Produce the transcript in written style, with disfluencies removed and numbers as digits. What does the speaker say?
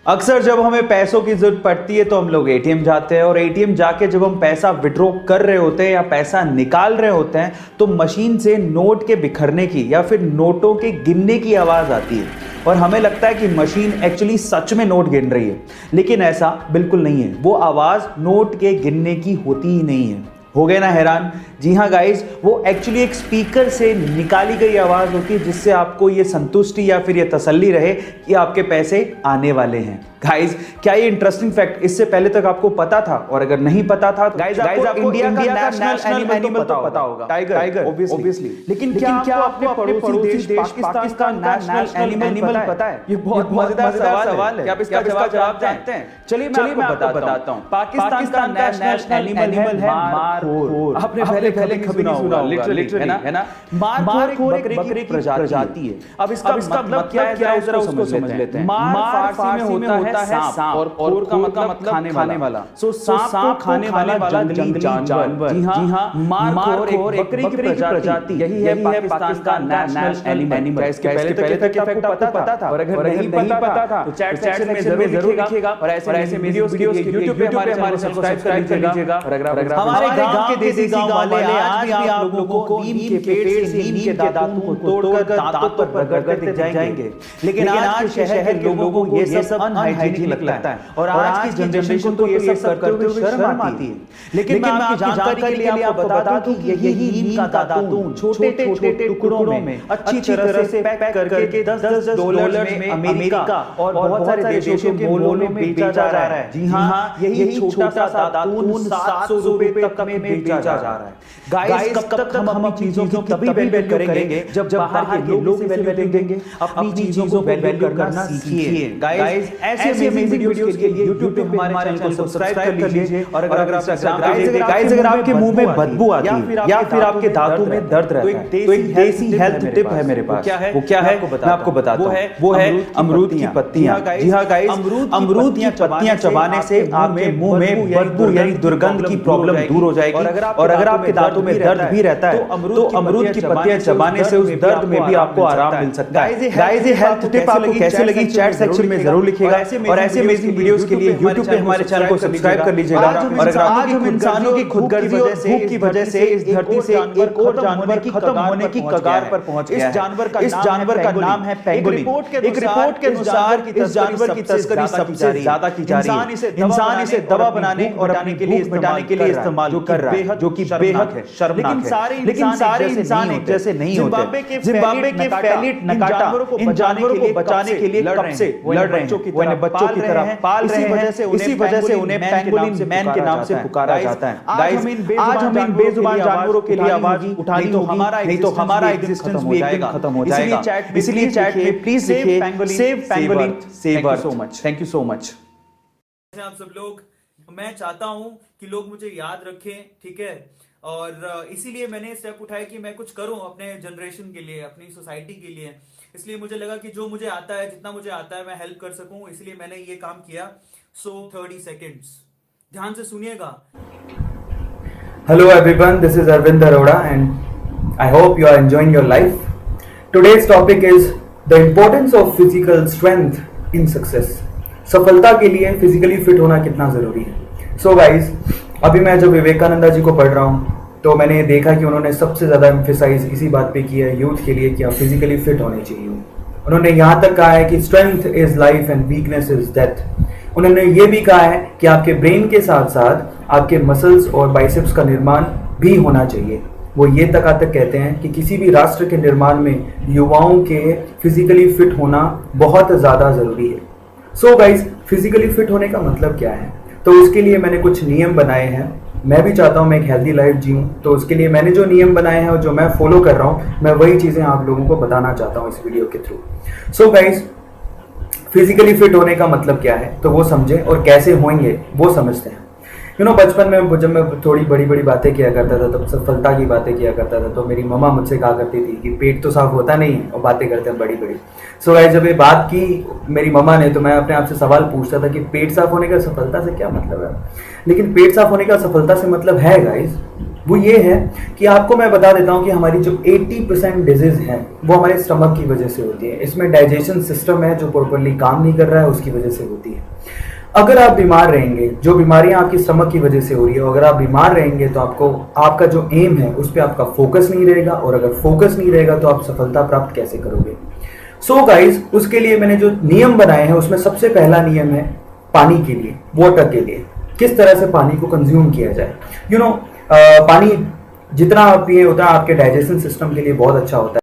अक्सर जब हमें पैसों की जरूरत पड़ती है तो हम लोग एटीएम जाते हैं और एटीएम जाके जब हम पैसा विड्रॉ कर रहे होते हैं या पैसा निकाल रहे होते हैं तो मशीन से नोट के बिखरने की या फिर नोटों के गिनने की आवाज आती है और हमें लगता है कि मशीन एक्चुअली सच में नोट गिन रही है, लेकिन ऐसा बिल्कुल नहीं है। वो आवाज नोट के गिनने की होती ही नहीं है। हो गए ना हैरान? जी हाँ गाइस, वो एक्चुअली एक स्पीकर से निकाली गई आवाज होती है जिससे आपको ये संतुष्टि या फिर ये तसल्ली रहे कि आपके पैसे आने वाले हैं। गाइस, क्या ये इंटरेस्टिंग फैक्ट इससे पहले तक आपको पता था? और अगर नहीं पता था तो गाइस आपको इंडिया का नेशनल एनिमल तो पता होगा, टाइगर ऑब्वियसली। लेकिन क्या आपको अपने पड़ोसी देश पाकिस्तान का नेशनल एनिमल पता है? ये बहुत मजेदार सवाल है। क्या आप इसका जवाब जानते हैं? चलिए मैं आपको बताता हूं। पाकिस्तान का नेशनल एनिमल है मारखोर। आपने पहले कभी नहीं सुना होगा, लिटरली, है ना? मारखोर एक बकरे की प्रजाति है। अब इसका मतलब क्या है जरा उसको समझ लेते हैं। मार फारसी में होता है सांप और खोर का मतलब खाने वाला। सो सांप को खाने वाला जंगली जानवर। जी हां, मारखोर एक बकरी की प्रजाति। यही है पाकिस्तान का नेशनल एनिमल। इसके पहले तक आपको पता था? और अगर नहीं पता था तो चैट सेक्शन में जरूर लिखिएगा। और ऐसे वीडियोस के लिए YouTube पे हमारे सब्सक्राइब कर लीजिएगा। और अगर हमारे गांव के देसी गांव वाले आज भी आप लोगों को नीम के पेड़ से नीम के दातून को तोड़कर दांतों पर रगड़ते जाएंगे। लेकिन आज के शहर के लोगों को ये सब अनहाइजीनिक लगता है और आज की जनरेशन को ये सब करते हुए शर्म आती है। लेकिन मैं आपकी जानकारी के लिए आपको बता दूं कि यही नीम का दातून छोटे टुकड़ों में अच्छी तरह से पैक करके $10 में अमेरिका और बहुत सारे देशों के मॉलों में बेचा जा रहा है। जी हां, यही छोटा सा दातून $700 तक में बेचा जा रहा है। गाइस, कब तक हम अपनी चीजों की तभी वैल्यू करेंगे जब बाहर के लोग वैल्यू देंगे। अपनी चीजों को वैल्यू करना सीखिए। गाइस, ऐसे अमेजिंग वीडियोस के लिए YouTube पे हमारे चैनल को सब्सक्राइब कर लीजिए। और अगर आप गाइस अगर आपके मुंह में बदबू आती है या फिर आपके दांतों में दर्द रहता है तो एक देसी हेल्थ टिप है मेरे पास। वो क्या है मैं आपको बताता हूं। वो है अमरूद की पत्तियां। जी हां गाइस, अमरूद की पत्तियां चबाने से आपके मुंह में बदबू यानी दुर्गंध की प्रॉब्लम दूर हो जाएगी। और अगर आपके दांतों में दर्द भी रहता है तो अमरूद की पत्तियां चबाने से उस दर्द में भी आपको आराम मिल सकता है। गाइस, ये हेल्थ टिप आपको कैसे लगी चैट सेक्शन में जरूर लिखिएगा। और ऐसे अमेजिंग वीडियोस के लिए YouTube पे हमारे चैनल को सब्सक्राइब कर लीजिएगा। और अगर आज हम इंसानों की खुदगर्जी की वजह से इस धरती से एक और जानवर की खत्म होने की कगार पर पहुंच गया है। इस जानवर का नाम है पेंगुइन। एक रिपोर्ट के अनुसार इस जानवर की तस्करी सबसे ज्यादा की जा रही है। इंसान इसे दवा बनाने और अपने के लिए इस्तेमाल कर रहा है, जो कि बेहद है शर्मनाक है। लेकिन सारे इंसान एक जैसे नहीं होते। जिम्बाब्वे के फैलिट नकाटा इन जानवरों को बचाने के लिए कब से लड़ रहे हैं। वो इन्हें बच्चों की तरह पाल रहे हैं। इसी वजह से उन्हें पेंगुइन मैन के नाम से पुकारा जाता है। आज हम इन बेजुबान जानवरों के लिए आवाज उठानी तो हमारा एग्जिस्टेंस भी एक दिन खत्म हो जाएगा। इसलिए चैट में प्लीज लिखिए save penguin, save earth. Thank you so much. आप सब लोग, मैं चाहता हूं कि लोग मुझे याद रखें, ठीक है? और इसीलिए मैंने स्टेप उठाया कि मैं कुछ करूं अपने जनरेशन के लिए, अपनी सोसाइटी के लिए। इसलिए मुझे लगा कि जो मुझे आता है, जितना मुझे आता है, मैं हेल्प कर सकूं, इसलिए मैंने ये काम किया। सो 30 सेकेंड्स ध्यान से सुनिएगा। Hello everyone, this is Arvind Arora and I hope you are enjoying your life. Today's topic is the importance of physical strength in success. सफलता के लिए फिजिकली फिट होना कितना जरूरी है। So guys, अभी मैं जब विवेकानंदा जी को पढ़ रहा हूँ तो मैंने देखा कि उन्होंने सबसे ज्यादा एम्फेसाइज इसी बात पे किया है यूथ के लिए कि आप फिजिकली फिट होने चाहिए। उन्होंने यहाँ तक कहा है कि strength is life and weakness is death. उन्होंने ये भी कहा है कि आपके ब्रेन के साथ साथ आपके मसल्स और बाइसेप्स का निर्माण भी होना चाहिए। वो ये तक कहते हैं कि किसी भी राष्ट्र के निर्माण में युवाओं के फिजिकली फिट होना बहुत ज़्यादा ज़रूरी है। सो गाइस, फिजिकली फिट होने का मतलब क्या है? तो उसके लिए मैंने कुछ नियम बनाए हैं। मैं भी चाहता हूँ मैं एक हेल्दी लाइफ जीऊँ, तो उसके लिए मैंने जो नियम बनाए हैं और जो मैं फॉलो कर रहा हूँ, मैं वही चीज़ें आप लोगों को बताना चाहता हूँ इस वीडियो के through. So guys, physically fit होने का मतलब क्या है तो वो समझे, और कैसे होंगे वो समझते हैं। बचपन में जब मैं थोड़ी बड़ी बातें किया करता था, तब सफलता की बातें किया करता था, तो मेरी मम्मा मुझसे कहा करती थी कि पेट तो साफ होता नहीं है और बातें करते हैं बड़ी। सो गाइस, जब ये बात की मेरी मम्मा ने तो मैं अपने आप से सवाल पूछता था कि पेट साफ होने का सफलता से क्या मतलब है। लेकिन पेट साफ होने का सफलता से मतलब है गाइस, वो ये है कि आपको मैं बता देता हूँ कि हमारी जो 80% डिजीज है वो हमारे स्टमक की वजह से होती है। इसमें डाइजेशन सिस्टम है जो प्रॉपरली काम नहीं कर रहा है, उसकी वजह से होती है। अगर आप बीमार रहेंगे, जो बीमारियां आपकी स्टमक की वजह से हो रही है, अगर आप बीमार रहेंगे तो आपको आपका जो एम है उस पर आपका फोकस नहीं रहेगा, और अगर फोकस नहीं रहेगा तो आप सफलता प्राप्त कैसे करोगे। सो गाइज, उसके लिए मैंने जो नियम बनाए हैं उसमें सबसे पहला नियम है पानी के लिए, वाटर के लिए, किस तरह से पानी को कंज्यूम किया जाए। पानी जितना आप पिए उतना आपके डाइजेशन सिस्टम के लिए बहुत अच्छा होता है।